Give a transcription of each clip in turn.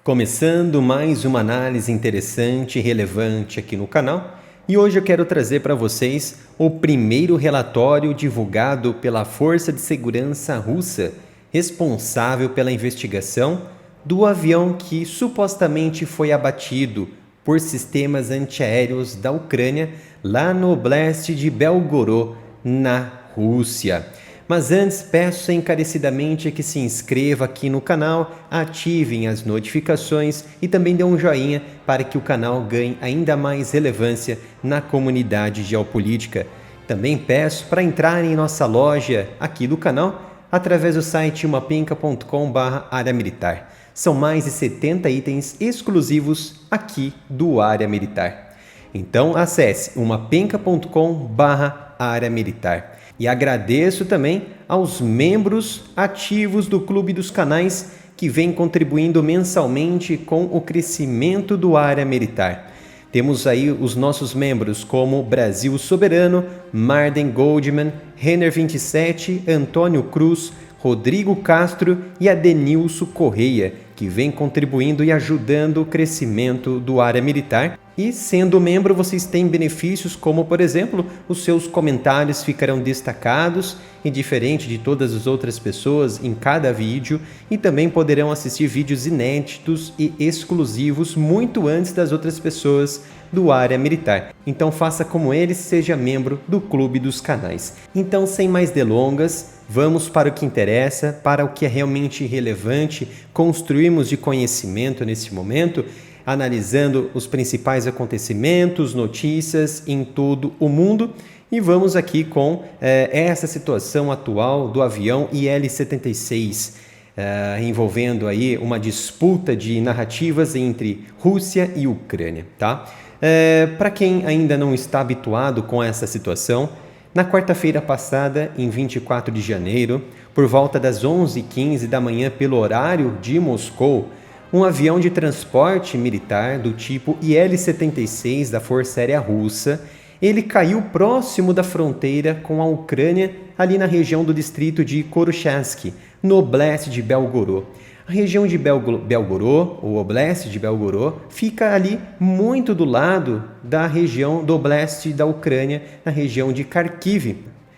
Começando mais uma análise interessante e relevante aqui no canal, e hoje eu quero trazer para vocês o primeiro relatório divulgado pela Força de Segurança Russa, responsável pela investigação do avião que supostamente foi abatido por sistemas antiaéreos da Ucrânia lá no Oblast de Belgorod, na Rússia. Mas antes, peço encarecidamente que se inscreva aqui no canal, ativem as notificações e também dê um joinha para que o canal ganhe ainda mais relevância na comunidade geopolítica. Também peço para entrarem em nossa loja aqui do canal através do site umapinca.com/área militar. São mais de 70 itens exclusivos aqui do Área Militar. Então acesse umapinca.com/área militar. E agradeço também aos membros ativos do Clube dos Canais que vem contribuindo mensalmente com o crescimento do Área Militar. Temos aí os nossos membros como Brasil Soberano, Marden Goldman, Renner 27, Antônio Cruz, Rodrigo Castro e Adenilson Correia, que vem contribuindo e ajudando o crescimento do Área Militar. E sendo membro, vocês têm benefícios como, por exemplo, os seus comentários ficarão destacados e diferente de todas as outras pessoas em cada vídeo, e também poderão assistir vídeos inéditos e exclusivos muito antes das outras pessoas do Área Militar. Então faça como eles, seja membro do Clube dos Canais. Então, sem mais delongas, vamos para o que interessa, para o que é realmente relevante construirmos de conhecimento nesse momento, analisando os principais acontecimentos, notícias em todo o mundo. E vamos aqui com essa situação atual do avião IL-76, envolvendo aí uma disputa de narrativas entre Rússia e Ucrânia, tá? Para quem ainda não está habituado com essa situação, na quarta-feira passada, em 24 de janeiro, por volta das 11h15 da manhã pelo horário de Moscou, um avião de transporte militar do tipo IL-76 da Força Aérea Russa, ele caiu próximo da fronteira com a Ucrânia, ali na região do distrito de Khorshchevsk, no Oblast de Belgorod. A região de Belgorod, ou Oblast de Belgorod, fica ali muito do lado da região do Oblast da Ucrânia, na região de Kharkiv.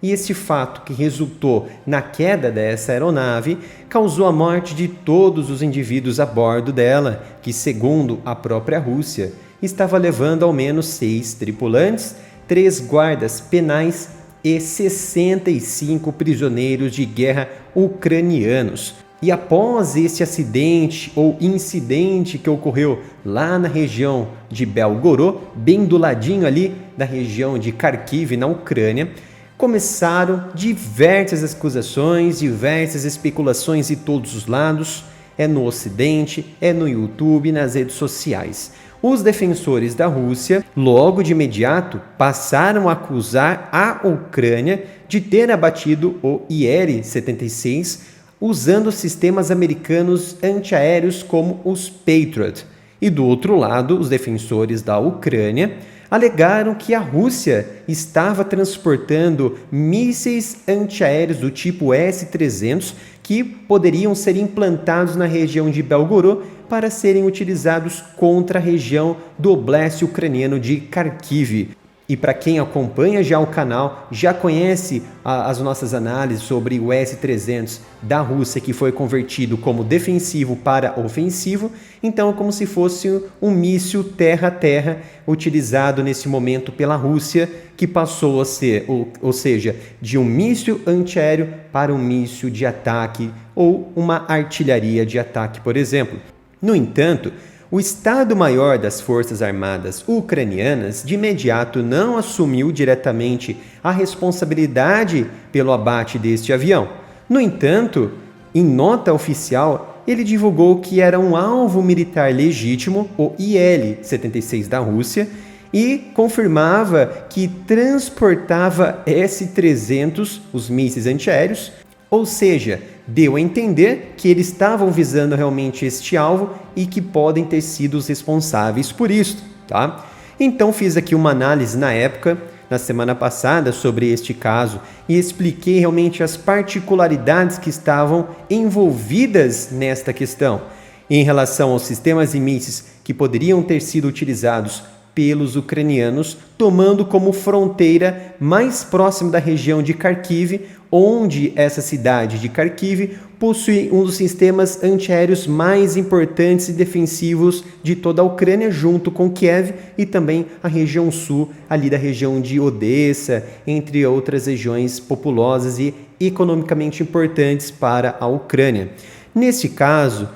E esse fato, que resultou na queda dessa aeronave, causou a morte de todos os indivíduos a bordo dela, que, segundo a própria Rússia, estava levando ao menos 6 tripulantes, 3 guardas penais e 65 prisioneiros de guerra ucranianos. E após esse acidente ou incidente que ocorreu lá na região de Belgorod, bem do ladinho ali da região de Kharkiv, na Ucrânia, começaram diversas acusações, diversas especulações de todos os lados, no Ocidente, no YouTube, nas redes sociais. Os defensores da Rússia, logo de imediato, passaram a acusar a Ucrânia de ter abatido o IL-76 usando sistemas americanos antiaéreos como os Patriot. E do outro lado, os defensores da Ucrânia alegaram que a Rússia estava transportando mísseis antiaéreos do tipo S-300 que poderiam ser implantados na região de Belgorod para serem utilizados contra a região do Oblast ucraniano de Kharkiv. E para quem acompanha já o canal, já conhece as nossas análises sobre o S-300 da Rússia, que foi convertido como defensivo para ofensivo, então é como se fosse um míssil terra-terra utilizado nesse momento pela Rússia, que passou a ser, ou seja, de um míssil antiaéreo para um míssil de ataque ou uma artilharia de ataque, por exemplo. No entanto, o Estado-Maior das Forças Armadas ucranianas de imediato não assumiu diretamente a responsabilidade pelo abate deste avião. No entanto, em nota oficial, ele divulgou que era um alvo militar legítimo, o IL-76 da Rússia, e confirmava que transportava S-300, os mísseis antiaéreos, ou seja, deu a entender que eles estavam visando realmente este alvo e que podem ter sido os responsáveis por isso, tá? Então fiz aqui uma análise na época, na semana passada, sobre este caso e expliquei realmente as particularidades que estavam envolvidas nesta questão. Em relação aos sistemas e mísseis que poderiam ter sido utilizados pelos ucranianos, tomando como fronteira mais próximo da região de Kharkiv, onde essa cidade de Kharkiv possui um dos sistemas antiaéreos mais importantes e defensivos de toda a Ucrânia, junto com Kiev e também a região sul, ali da região de Odessa, entre outras regiões populosas e economicamente importantes para a Ucrânia. Neste caso,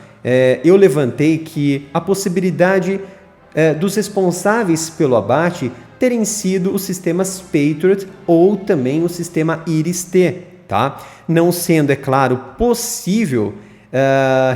eu levantei que a possibilidade dos responsáveis pelo abate terem sido os sistemas Patriot ou também o sistema Iris-T, tá? Não sendo, é claro, possível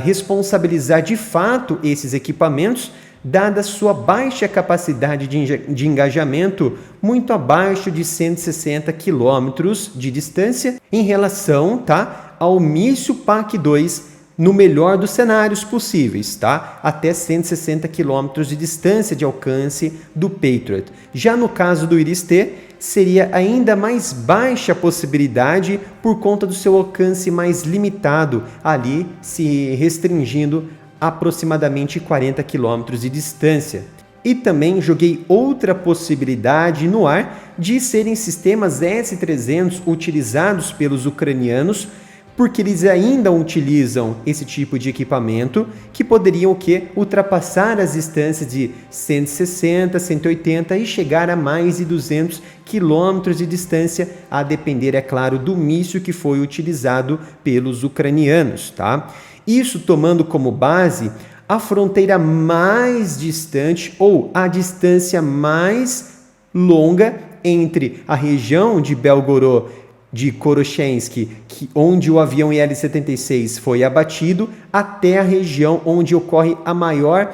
responsabilizar de fato esses equipamentos, dada sua baixa capacidade de engajamento, muito abaixo de 160 quilômetros de distância, em relação, tá, ao míssil PAC-2, no melhor dos cenários possíveis, tá? Até 160 km de distância de alcance do Patriot. Já no caso do Iris-T, seria ainda mais baixa a possibilidade por conta do seu alcance mais limitado, ali se restringindo a aproximadamente 40 km de distância. E também joguei outra possibilidade no ar de serem sistemas S-300 utilizados pelos ucranianos, porque eles ainda utilizam esse tipo de equipamento que poderiam ultrapassar as distâncias de 160, 180 e chegar a mais de 200 quilômetros de distância, a depender, é claro, do míssil que foi utilizado pelos ucranianos, tá? Isso tomando como base a fronteira mais distante ou a distância mais longa entre a região de Belgorod de Koroshensk, onde o avião Il-76 foi abatido, até a região onde ocorre a maior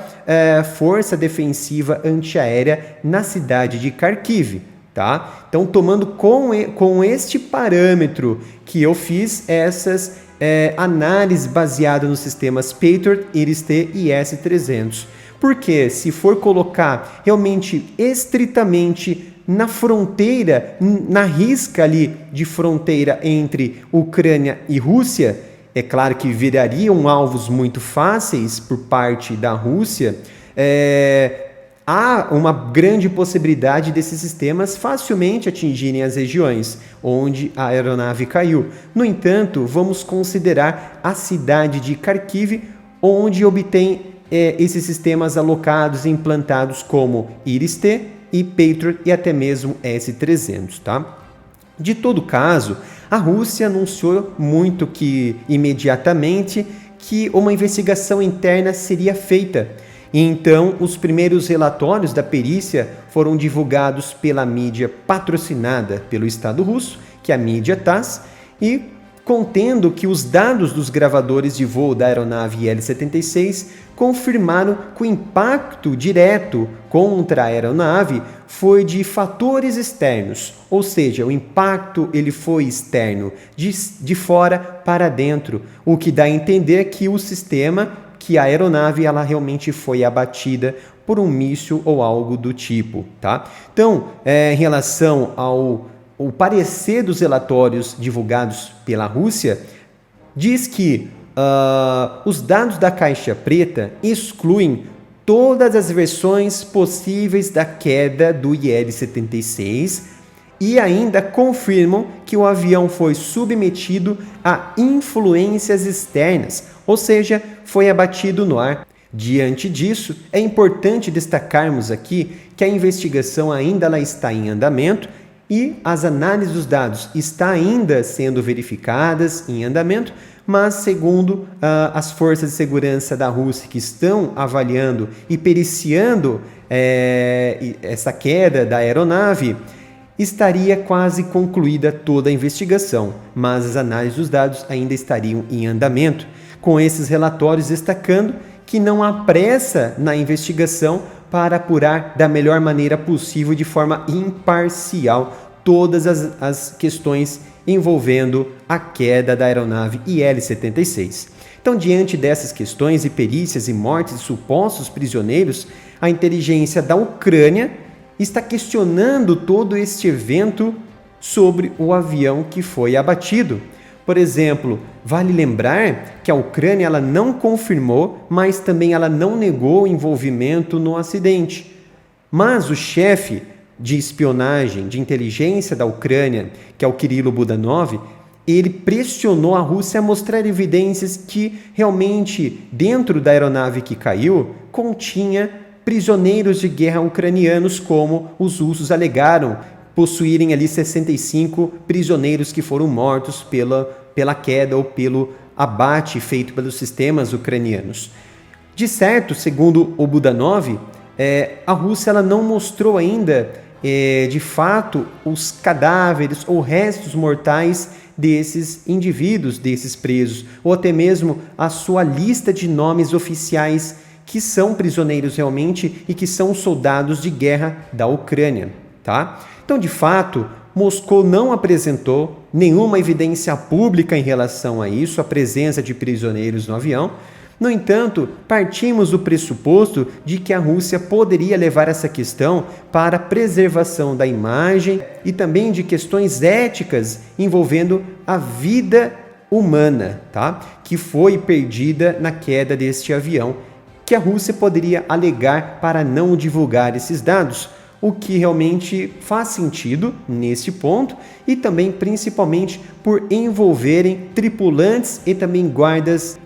força defensiva antiaérea na cidade de Kharkiv. Tá? Então, tomando com este parâmetro que eu fiz essas análises baseadas nos sistemas Patriot, Iris-T e S-300. Porque se for colocar realmente estritamente na fronteira, na risca ali de fronteira entre Ucrânia e Rússia, é claro que virariam alvos muito fáceis por parte da Rússia, há uma grande possibilidade desses sistemas facilmente atingirem as regiões onde a aeronave caiu. No entanto, vamos considerar a cidade de Kharkiv, onde obtém esses sistemas alocados e implantados como Iris-T e Patriot e até mesmo S-300, tá? De todo caso, a Rússia anunciou muito que imediatamente que uma investigação interna seria feita. E então, os primeiros relatórios da perícia foram divulgados pela mídia patrocinada pelo Estado russo, que é a mídia TASS, e contendo que os dados dos gravadores de voo da aeronave Il-76 confirmaram que o impacto direto contra a aeronave foi de fatores externos, ou seja, o impacto ele foi externo, de fora para dentro, o que dá a entender que o sistema, que a aeronave ela realmente foi abatida por um míssil ou algo do tipo, tá? Então, em relação ao parecer dos relatórios divulgados pela Rússia, diz que os dados da caixa preta excluem todas as versões possíveis da queda do Il-76 e ainda confirmam que o avião foi submetido a influências externas, ou seja, foi abatido no ar. Diante disso, é importante destacarmos aqui que a investigação ainda ela está em andamento e as análises dos dados estão ainda sendo verificadas em andamento, mas segundo as forças de segurança da Rússia que estão avaliando e periciando essa queda da aeronave, estaria quase concluída toda a investigação, mas as análises dos dados ainda estariam em andamento, com esses relatórios destacando que não há pressa na investigação para apurar da melhor maneira possível, de forma imparcial, todas as questões envolvendo a queda da aeronave Il-76. Então, diante dessas questões e perícias e mortes de supostos prisioneiros, a inteligência da Ucrânia está questionando todo este evento sobre o avião que foi abatido. Por exemplo, vale lembrar que a Ucrânia ela não confirmou, mas também ela não negou o envolvimento no acidente. Mas o chefe de espionagem, de inteligência da Ucrânia, que é o Kirilo Budanov, ele pressionou a Rússia a mostrar evidências que realmente dentro da aeronave que caiu continha prisioneiros de guerra ucranianos, como os russos alegaram possuírem ali 65 prisioneiros que foram mortos pela queda ou pelo abate feito pelos sistemas ucranianos. De certo, segundo o Budanov, a Rússia ela não mostrou ainda, de fato, os cadáveres ou restos mortais desses indivíduos, desses presos, ou até mesmo a sua lista de nomes oficiais que são prisioneiros realmente e que são soldados de guerra da Ucrânia, tá? Então, de fato, Moscou não apresentou nenhuma evidência pública em relação a isso, a presença de prisioneiros no avião. No entanto, partimos do pressuposto de que a Rússia poderia levar essa questão para a preservação da imagem e também de questões éticas envolvendo a vida humana, tá? Que foi perdida na queda deste avião, que a Rússia poderia alegar para não divulgar esses dados, o que realmente faz sentido nesse ponto e também principalmente por envolverem tripulantes e também guardas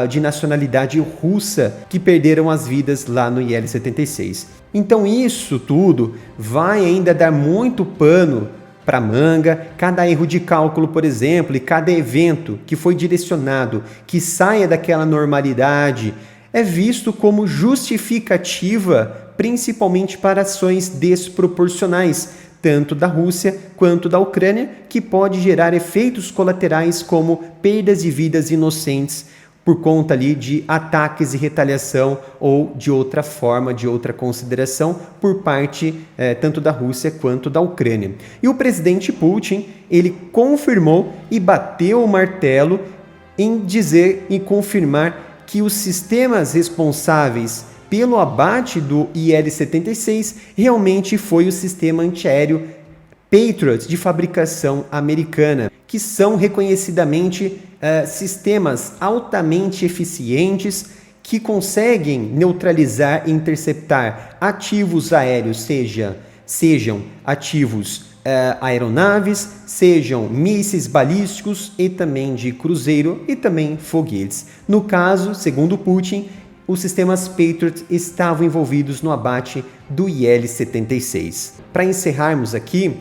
de nacionalidade russa que perderam as vidas lá no IL-76. Então isso tudo vai ainda dar muito pano para manga. Cada erro de cálculo, por exemplo, e cada evento que foi direcionado que saia daquela normalidade é visto como justificativa principalmente para ações desproporcionais, tanto da Rússia quanto da Ucrânia, que pode gerar efeitos colaterais como perdas de vidas inocentes por conta ali de ataques e retaliação ou de outra forma, de outra consideração por parte tanto da Rússia quanto da Ucrânia. E o presidente Putin, ele confirmou e bateu o martelo em dizer e confirmar que os sistemas responsáveis pelo abate do IL-76 realmente foi o sistema antiaéreo Patriot de fabricação americana, que são reconhecidamente sistemas altamente eficientes que conseguem neutralizar e interceptar ativos aéreos, sejam ativos aeronaves, sejam mísseis balísticos e também de cruzeiro e também foguetes. No caso, segundo Putin, os sistemas Patriot estavam envolvidos no abate do IL-76. Para encerrarmos aqui,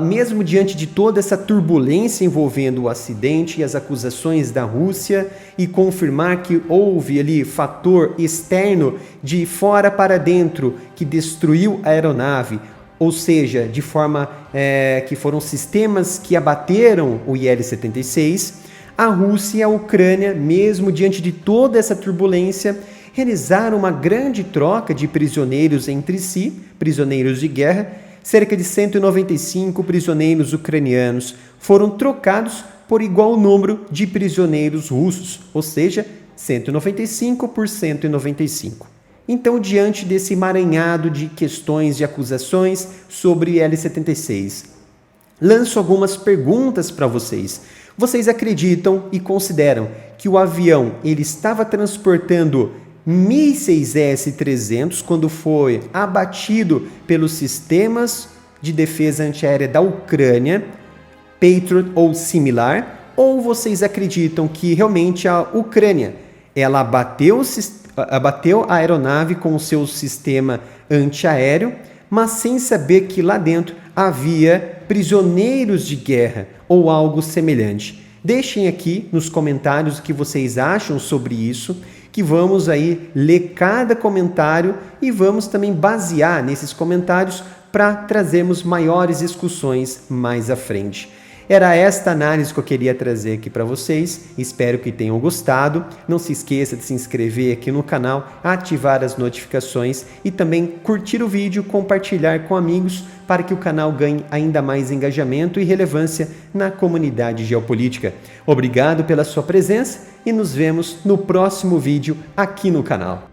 mesmo diante de toda essa turbulência envolvendo o acidente e as acusações da Rússia e confirmar que houve ali fator externo de fora para dentro que destruiu a aeronave, ou seja, de forma que foram sistemas que abateram o IL-76, a Rússia e a Ucrânia, mesmo diante de toda essa turbulência, realizaram uma grande troca de prisioneiros entre si, prisioneiros de guerra. Cerca de 195 prisioneiros ucranianos foram trocados por igual número de prisioneiros russos, ou seja, 195 por 195. Então, diante desse emaranhado de questões e acusações sobre IL-76, lanço algumas perguntas para vocês. Vocês acreditam e consideram que o avião ele estava transportando mísseis S-300 quando foi abatido pelos sistemas de defesa antiaérea da Ucrânia, Patriot ou similar? Ou vocês acreditam que realmente a Ucrânia ela abateu a aeronave com o seu sistema antiaéreo, mas sem saber que lá dentro havia prisioneiros de guerra ou algo semelhante? Deixem aqui nos comentários o que vocês acham sobre isso, que vamos aí ler cada comentário e vamos também basear nesses comentários para trazermos maiores discussões mais à frente. Era esta análise que eu queria trazer aqui para vocês, espero que tenham gostado. Não se esqueça de se inscrever aqui no canal, ativar as notificações e também curtir o vídeo, compartilhar com amigos para que o canal ganhe ainda mais engajamento e relevância na comunidade geopolítica. Obrigado pela sua presença e nos vemos no próximo vídeo aqui no canal.